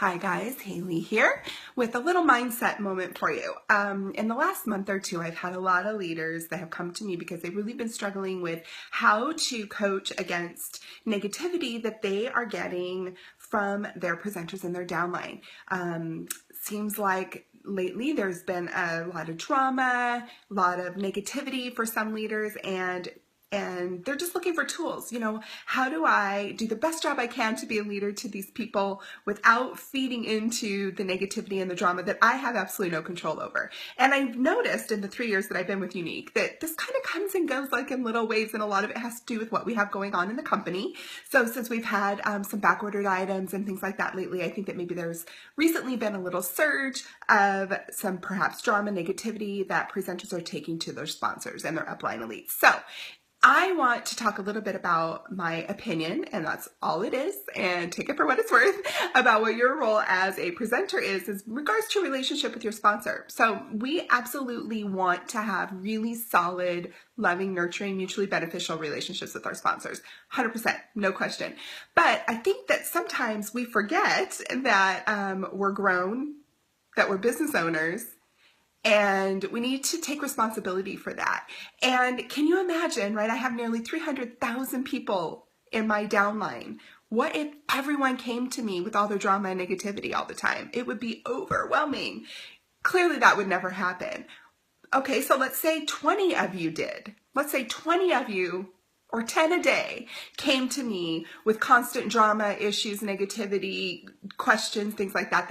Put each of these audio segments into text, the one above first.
Hi guys, Haley here with a little mindset moment for you. In the last month or two, I've had a lot of leaders that have come to me because they've really been struggling with how to coach against negativity that they are getting from their presenters in their downline. Seems like lately there's been a lot of drama, a lot of negativity for some leaders, and they're just looking for tools. How do I do the best job I can to be a leader to these people without feeding into the negativity and the drama that I have absolutely no control over? And I've noticed in the 3 years that I've been with Unique that this kind of comes and goes like in little waves, and a lot of it has to do with what we have going on in the company. So since we've had some backordered items and things like that lately, I think that maybe there's recently been a little surge of some perhaps drama, negativity that presenters are taking to their sponsors and their upline elites. So I want to talk a little bit about my opinion, and that's all it is, and take it for what it's worth, about what your role as a presenter is in regards to relationship with your sponsor. So we absolutely want to have really solid, loving, nurturing, mutually beneficial relationships with our sponsors. 100%, no question. But I think that sometimes we forget that we're grown, that we're business owners, and we need to take responsibility for that. And can you imagine, right? I have nearly 300,000 people in my downline. What if everyone came to me with all their drama and negativity all the time? It would be overwhelming. Clearly that would never happen. Okay, so let's say 20 of you did. Let's say 20 of you, or 10 a day, came to me with constant drama, issues, negativity, questions, things like that,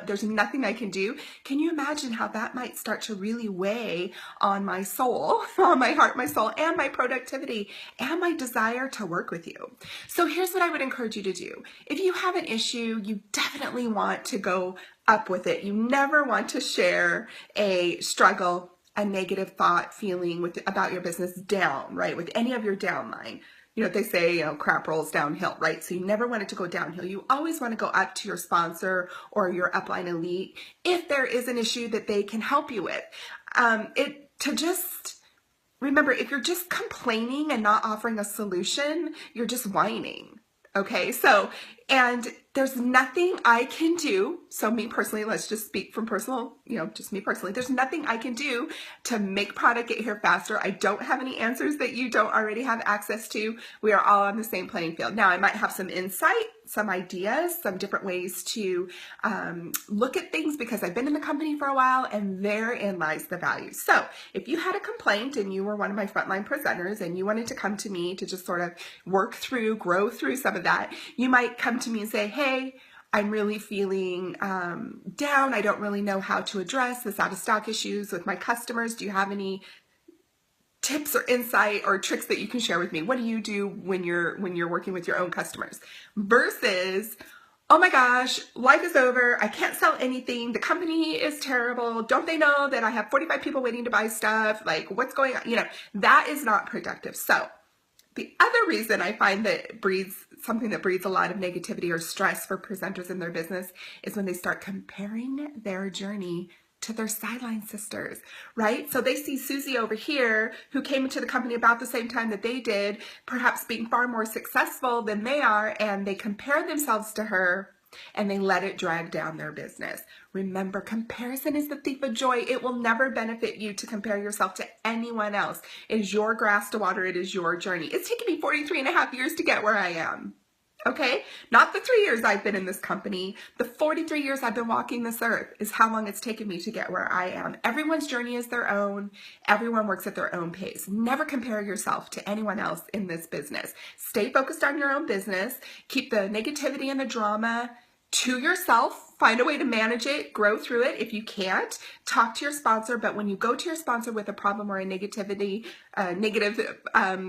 there's nothing I can do. Can you imagine how that might start to really weigh on my soul, on my heart, my soul, and my productivity, and my desire to work with you? So here's what I would encourage you to do. If you have an issue, you definitely want to go up with it. You never want to share a struggle, a negative thought, feeling about your business down, right? With any of your downline. They say, crap rolls downhill, right? So you never want it to go downhill. You always want to go up to your sponsor or your upline elite if there is an issue that they can help you with. Remember, if you're just complaining and not offering a solution, you're just whining. Okay, and there's nothing I can do. So me personally, let's just speak from personal, just me personally, there's nothing I can do to make product get here faster. I don't have any answers that you don't already have access to. We are all on the same playing field. Now, I might have some insight, some ideas, some different ways to look at things because I've been in the company for a while, and therein lies the value. So if you had a complaint and you were one of my frontline presenters and you wanted to come to me to just sort of work through, grow through some of that, you might come to me and say, hey, I'm really feeling down. I don't really know how to address this out of stock issues with my customers. Do you have any tips or insight or tricks that you can share with me? What do you do when you're working with your own customers? Versus, oh my gosh, life is over. I can't sell anything. The company is terrible. Don't they know that I have 45 people waiting to buy stuff? Like, what's going on? That is not productive. So the other reason I find that something that breeds a lot of negativity or stress for presenters in their business is when they start comparing their journey to their sideline sisters, right? So they see Susie over here, who came into the company about the same time that they did, perhaps being far more successful than they are, and they compare themselves to her, and they let it drag down their business. Remember, comparison is the thief of joy. It will never benefit you to compare yourself to anyone else. It is your grass to water. It is your journey. It's taken me 43 and a half years to get where I am. Okay? Not the 3 years I've been in this company. The 43 years I've been walking this earth is how long it's taken me to get where I am. Everyone's journey is their own. Everyone works at their own pace. Never compare yourself to anyone else in this business. Stay focused on your own business. Keep the negativity and the drama to yourself. Find a way to manage it, grow through it. If you can't, talk to your sponsor. But when you go to your sponsor with a problem or a negative,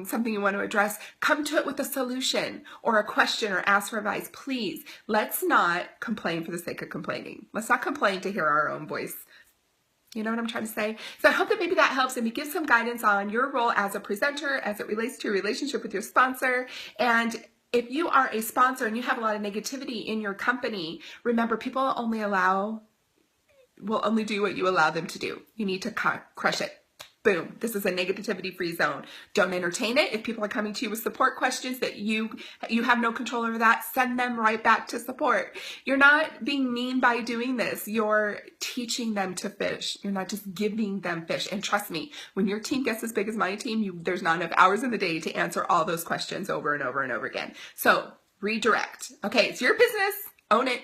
something you want to address, come to it with a solution or a question or ask for advice. Please, let's not complain for the sake of complaining. Let's not complain to hear our own voice. You know what I'm trying to say? So I hope that maybe that helps and we give some guidance on your role as a presenter as it relates to your relationship with your sponsor. And if you are a sponsor and you have a lot of negativity in your company, remember, people will only do what you allow them to do. You need to crush it. Boom, this is a negativity-free zone. Don't entertain it. If people are coming to you with support questions that you have no control over that, send them right back to support. You're not being mean by doing this. You're teaching them to fish. You're not just giving them fish. And trust me, when your team gets as big as my team, there's not enough hours in the day to answer all those questions over and over and over again. So redirect. Okay, it's your business. Own it.